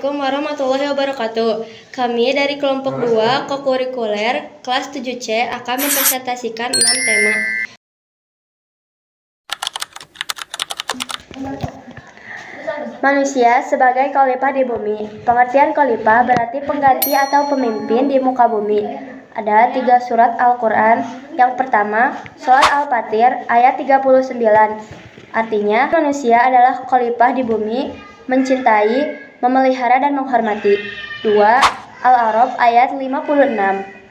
Assalamualaikum warahmatullahi wabarakatuh. Kami dari kelompok 2 kokurikuler kelas 7C akan mempresentasikan 6 tema. Manusia sebagai khalifah di bumi. Pengertian khalifah berarti pengganti atau pemimpin di muka bumi. Ada 3 surat Al-Quran. Yang pertama, surat Al-Fatir ayat 39. Artinya, manusia adalah khalifah di bumi, mencintai, memelihara dan menghormati. 2. Al-A'raf ayat 56.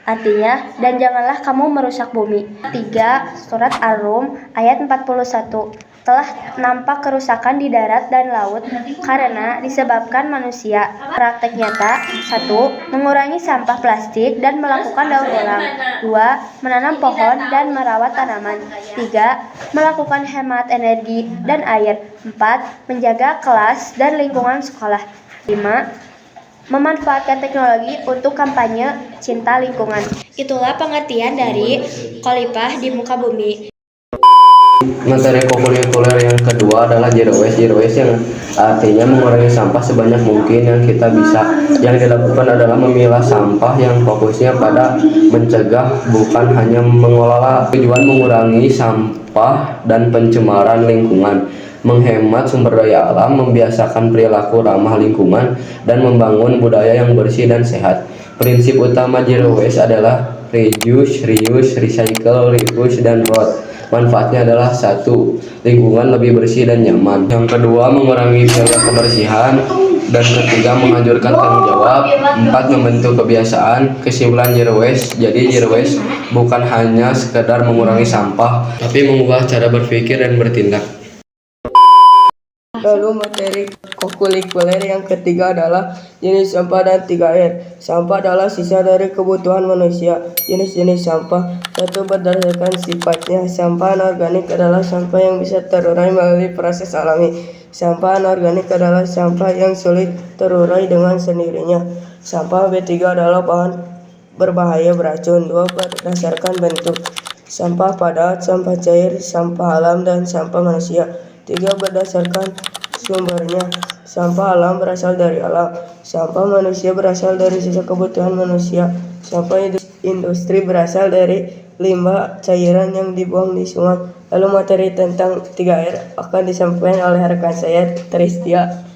Artinya, dan janganlah kamu merusak bumi. 3. Surat Ar-Rum ayat 41. Telah nampak kerusakan di darat dan laut karena disebabkan manusia. Praktek nyata: 1. Mengurangi sampah plastik dan melakukan daur ulang. 2. Menanam pohon dan merawat tanaman. 3. Melakukan hemat energi dan air. 4. Menjaga kelas dan lingkungan sekolah. 5. Memanfaatkan teknologi untuk kampanye cinta lingkungan. Itulah pengertian dari khalifah di muka bumi. Materi kokurikuler yang kedua adalah zero waste. Zero waste yang artinya mengurangi sampah sebanyak mungkin yang kita bisa. Yang dilakukan adalah memilah sampah yang fokusnya pada mencegah, bukan hanya mengelola. Tujuan mengurangi sampah dan pencemaran lingkungan, menghemat sumber daya alam, membiasakan perilaku ramah lingkungan, dan membangun budaya yang bersih dan sehat. Prinsip utama zero waste adalah reduce, reuse, recycle, reuse, dan reuse. Manfaatnya adalah 1. Lingkungan lebih bersih dan nyaman. Yang kedua, mengurangi biaya kebersihan. Dan ketiga, menghancurkan tanggung jawab. 4. Membentuk kebiasaan. Kesimpulan zero waste. Jadi zero waste bukan hanya sekedar mengurangi sampah, tapi mengubah cara berpikir dan bertindak. Lalu materi kokurikuler yang ketiga adalah jenis sampah dan 3R. Sampah adalah sisa dari kebutuhan manusia. Jenis-jenis sampah. 1. Berdasarkan sifatnya. Sampah anorganik adalah sampah yang bisa terurai melalui proses alami. Sampah anorganik adalah sampah yang sulit terurai dengan sendirinya. Sampah B3 adalah bahan berbahaya beracun. 2. Berdasarkan bentuk. Sampah padat, sampah cair, sampah alam, dan sampah manusia. 3. Berdasarkan sumbernya. Sampah alam berasal dari alam. Sampah manusia berasal dari sisa kebutuhan manusia. Sampah industri berasal dari limbah cairan yang dibuang di sungai. Lalu materi tentang 3R akan disampaikan oleh rekan saya, Tristia.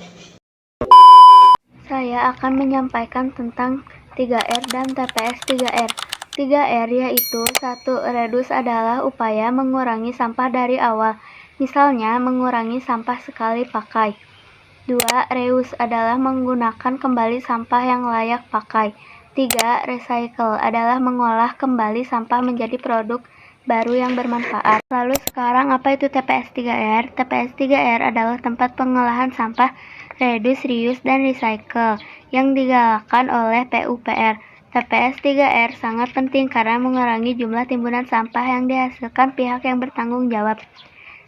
Saya akan menyampaikan tentang 3R dan TPS 3R. 3R yaitu 1. Reduce adalah upaya mengurangi sampah dari awal. Misalnya, mengurangi sampah sekali pakai. 2. Reuse adalah menggunakan kembali sampah yang layak pakai. 3. Recycle adalah mengolah kembali sampah menjadi produk baru yang bermanfaat. Lalu sekarang apa itu TPS 3R? TPS 3R adalah tempat pengolahan sampah, reduce, reuse, dan recycle yang digalakkan oleh PUPR. TPS 3R sangat penting karena mengurangi jumlah timbunan sampah yang dihasilkan pihak yang bertanggung jawab.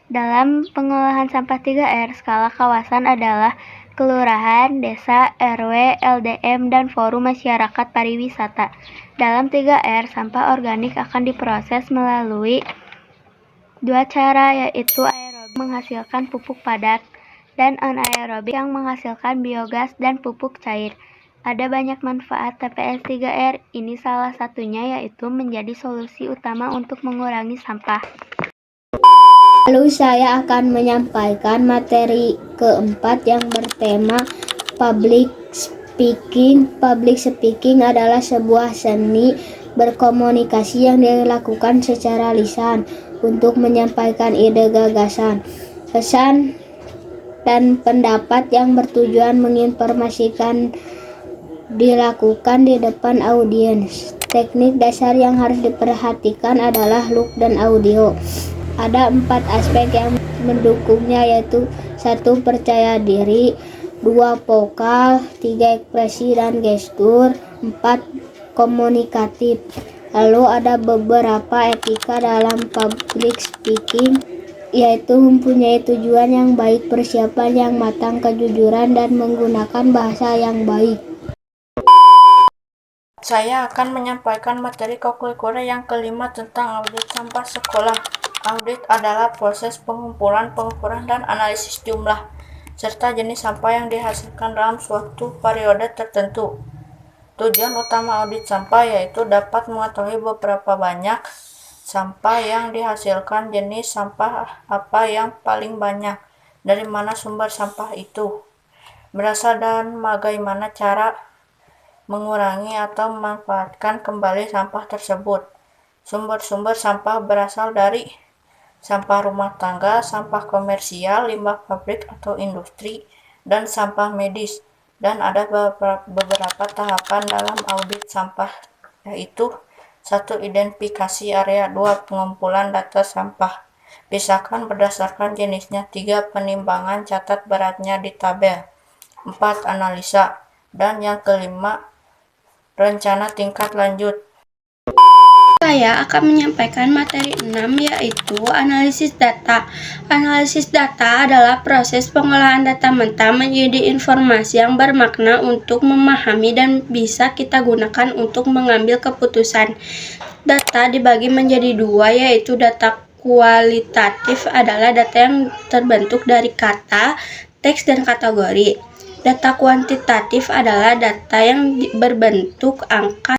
Dalam pengolahan sampah 3R, skala kawasan adalah kelurahan, desa, RW, LDM, dan forum masyarakat pariwisata. Dalam 3R, sampah organik akan diproses melalui 2 cara, yaitu aerobik menghasilkan pupuk padat dan anaerobik yang menghasilkan biogas dan pupuk cair. Ada banyak manfaat TPS 3R, ini salah satunya yaitu menjadi solusi utama untuk mengurangi sampah. Lalu saya akan menyampaikan materi keempat yang bertema public speaking. Public speaking adalah sebuah seni berkomunikasi yang dilakukan secara lisan untuk menyampaikan ide, gagasan, pesan, dan pendapat yang bertujuan menginformasikan dilakukan di depan audiens. Teknik dasar yang harus diperhatikan adalah look dan audio. Ada 4 aspek yang mendukungnya, yaitu 1. Percaya diri, 2. Vokal, 3. Ekspresi dan gestur, 4. Komunikatif. Lalu ada beberapa etika dalam public speaking, yaitu mempunyai tujuan yang baik, persiapan yang matang, kejujuran, dan menggunakan bahasa yang baik. Saya akan menyampaikan materi kokurikuler yang kelima tentang audit sampah sekolah. Audit adalah proses pengumpulan, pengukuran, dan analisis jumlah serta jenis sampah yang dihasilkan dalam suatu periode tertentu. Tujuan utama audit sampah yaitu dapat mengetahui beberapa banyak sampah yang dihasilkan, jenis sampah apa yang paling banyak, dari mana sumber sampah itu berasal, dan bagaimana cara mengurangi atau memanfaatkan kembali sampah tersebut. Sumber-sumber sampah berasal dari sampah rumah tangga, sampah komersial, limbah pabrik atau industri, dan sampah medis. Dan ada beberapa tahapan dalam audit sampah, yaitu 1. Identifikasi area. 2. Pengumpulan data sampah, pisahkan berdasarkan jenisnya. 3. Penimbangan, catat beratnya di tabel. 4. Analisa. Dan yang kelima, rencana tingkat lanjut. Saya akan menyampaikan materi 6, yaitu analisis data. Analisis data adalah proses pengolahan data mentah menjadi informasi yang bermakna untuk memahami dan bisa kita gunakan untuk mengambil keputusan. Data dibagi menjadi 2, yaitu data kualitatif adalah data yang terbentuk dari kata, teks, dan kategori. Data kuantitatif adalah data yang berbentuk angka